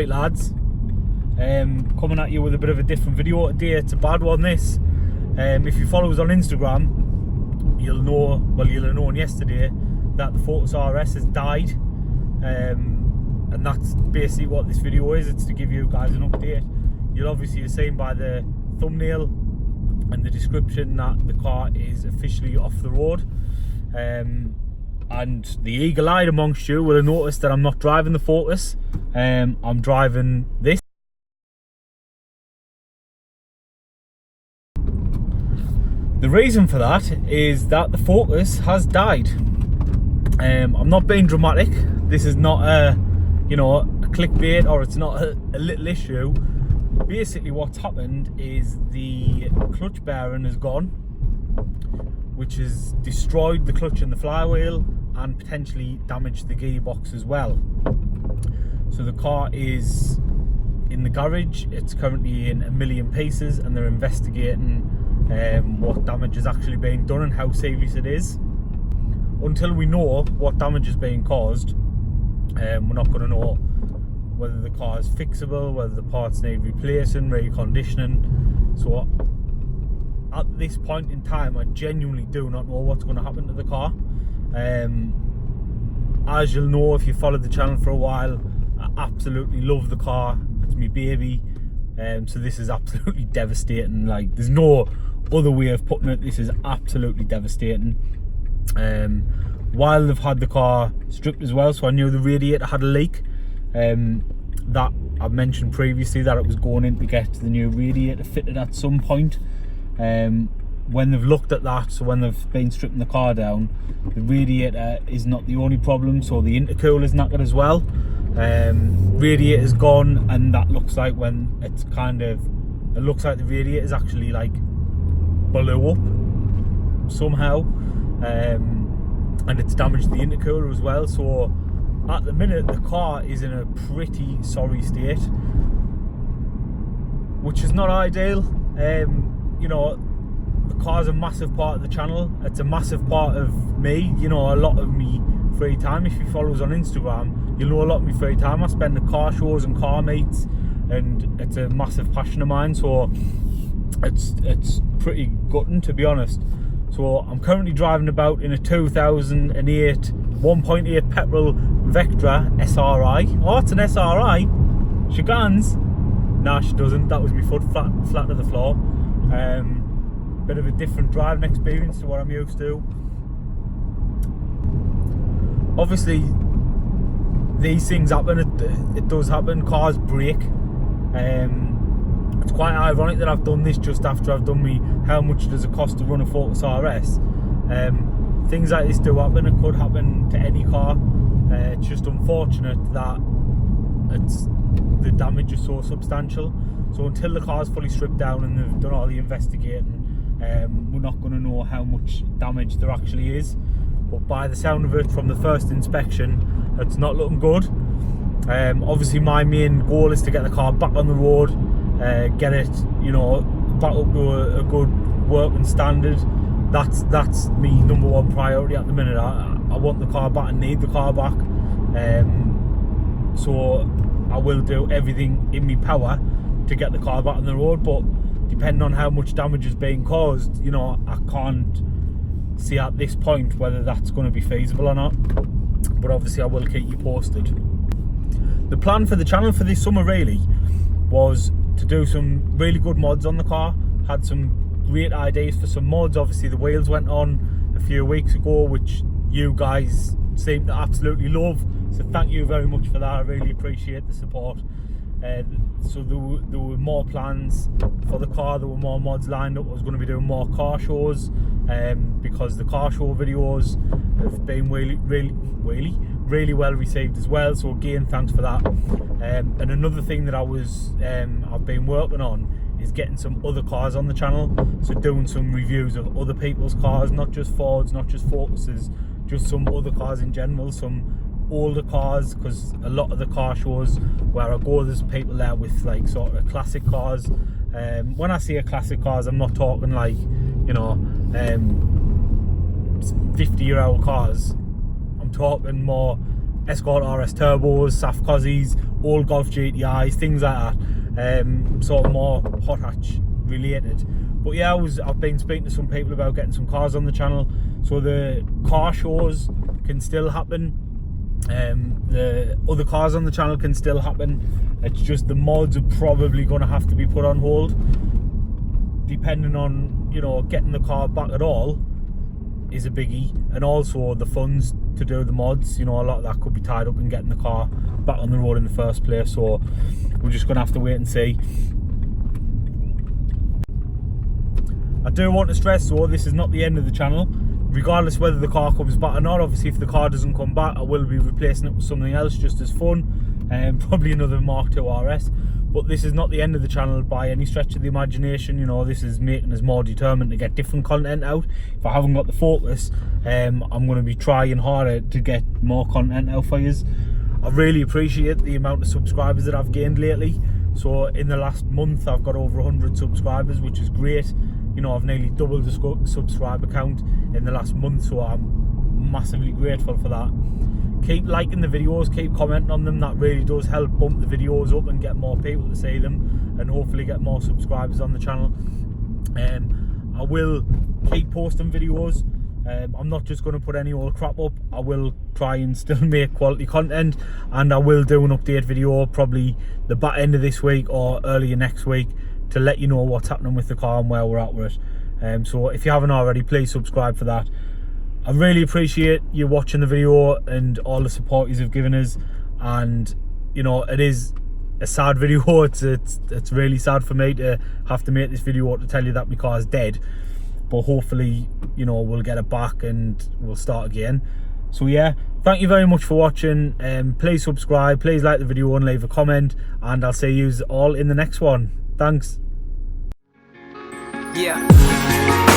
Alright lads, coming at you with a bit of a different video today. It's a bad one this. If you follow us on Instagram, you'll know, well you'll have known yesterday that the Focus RS has died. And that's basically what this video is. It's to give you guys an update. You'll obviously have seen by the thumbnail and the description that the car is officially off the road. And the eagle-eyed amongst you will have noticed that I'm not driving the Focus. I'm driving this. The reason for that is that the Focus has died. I'm not being dramatic. This is not a, you know, a clickbait, or it's not a little issue. Basically what's happened is the clutch bearing is gone, which has destroyed the clutch and the flywheel and potentially damaged the gearbox as well. So the car is in the garage. It's currently in a million pieces and they're investigating what damage is actually being done and how serious it is. Until we know what damage is being caused, we're not going to know whether the car is fixable, whether the parts need replacing, reconditioning. So at this point in time, I genuinely do not know what's going to happen to the car. As you'll know if you followed the channel for a while, I absolutely love the car. It's my baby. So this is absolutely devastating. Like, there's no other way of putting it. This is absolutely devastating. While they've had the car stripped as well, so I knew the radiator had a leak. That I mentioned previously that it was going in to get the new radiator fitted at some point. When they've looked at that, so when they've been stripping the car down, the radiator is not the only problem, so the intercooler is knackered as well. Radiator's gone, and that looks like when it's kind of, it looks like the radiator is actually like blew up somehow, and it's damaged the intercooler as well. So at the minute the car is in a pretty sorry state, which is not ideal. You know, the car's a massive part of the channel. It's a massive part of me. You know, a lot of me free time. If you follow us on Instagram, you'll know a lot of me free time I spend at car shows and car meets, and it's a massive passion of mine. So it's pretty gutting, to be honest. So I'm currently driving about in a 2008 1.8 petrol Vectra SRI. Oh, it's an SRI. She guns. Nah, she doesn't. That was my foot flat to the floor. Bit of a different driving experience to what I'm used to. Obviously, these things happen. It does happen. Cars break. It's quite ironic that I've done this just after I've done me how much does it cost to run a Focus RS. Things like this do happen. It could happen to any car. It's just unfortunate that the damage is so substantial. So until the car's fully stripped down and they've done all the investigating, we're not going to know how much damage there actually is. But by the sound of it, from the first inspection, it's not looking good. Obviously my main goal is to get the car back on the road, get it, you know, back up to a good working standard. That's me number one priority at the minute. I want the car back and need the car back. So I will do everything in my power to get the car back on the road, but depending on how much damage is being caused, you know, I can't see at this point whether that's going to be feasible or not. But obviously I will keep you posted. The plan for the channel for this summer really was to do some really good mods on the car. Had some great ideas for some mods. Obviously the wheels went on a few weeks ago, which you guys seem to absolutely love, so thank you very much for that. I really appreciate the support. So there were more plans for the car. There were more mods lined up. I was going to be doing more car shows, because the car show videos have been really well received as well. So again, thanks for that. And another thing that I've been working on is getting some other cars on the channel. So doing some reviews of other people's cars, not just Fords, not just Focuses, just some other cars in general, some older cars, because a lot of the car shows where I go, there's people there with like sort of classic cars. When I say classic cars, I'm not talking like, you know, 50-year-old cars. I'm talking more Escort RS turbos, SAF Cozzies, old Golf GTIs, things like that. Sort of more hot hatch related. But yeah, I've been speaking to some people about getting some cars on the channel, so the car shows can still happen. The other cars on the channel can still happen. It's just the mods are probably going to have to be put on hold, depending on, you know, getting the car back at all is a biggie, and also the funds to do the mods. You know, a lot of that could be tied up in getting the car back on the road in the first place, so we're just going to have to wait and see. I do want to stress though, this is not the end of the channel. Regardless whether the car comes back or not, obviously if the car doesn't come back, I will be replacing it with something else just as fun, and probably another mk2 RS. But this is not the end of the channel by any stretch of the imagination. You know, this is making us more determined to get different content out. If I haven't got the focus, I'm going to be trying harder to get more content out for you. I really appreciate the amount of subscribers that I've gained lately. So in the last month I've got over 100 subscribers, which is great. You know, I've nearly doubled the subscriber count in the last month, so I'm massively grateful for that. Keep liking the videos, keep commenting on them. That really does help bump the videos up and get more people to see them, and hopefully get more subscribers on the channel. I will keep posting videos. I'm not just going to put any old crap up. I will try and still make quality content, and I will do an update video probably the back end of this week or earlier next week to let you know what's happening with the car and where we're at with it. So if you haven't already, please subscribe for that. I really appreciate you watching the video and all the support you've given us. And you know, it is a sad video. It's really sad for me to have to make this video to tell you that my car is dead, but hopefully, you know, we'll get it back and we'll start again. So yeah, thank you very much for watching. Please subscribe, please like the video and leave a comment, and I'll see you all in the next one. Thanks. Yeah.